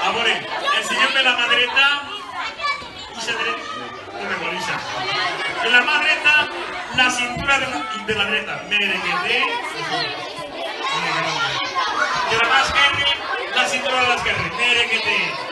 Amores, enséñame la madreta y se me memoriza. En la madreta, la cintura de la derecha. Merequete. De la más esquerra, la cintura de la izquierda. Merequete.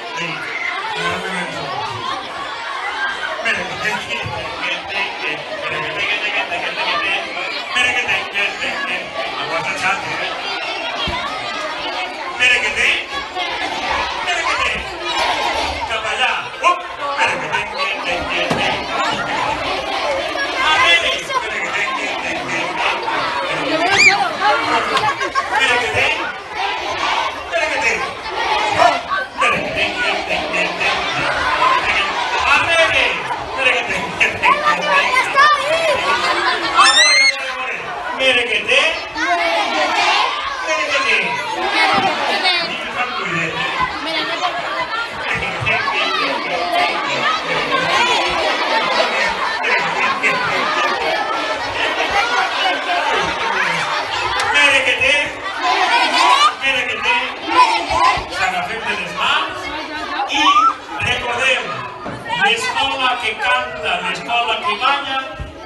L'escola que canta, l'escola que balla,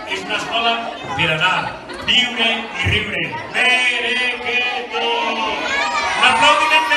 és una escola per anar, viure i riure. Merequete! Un aplaudiment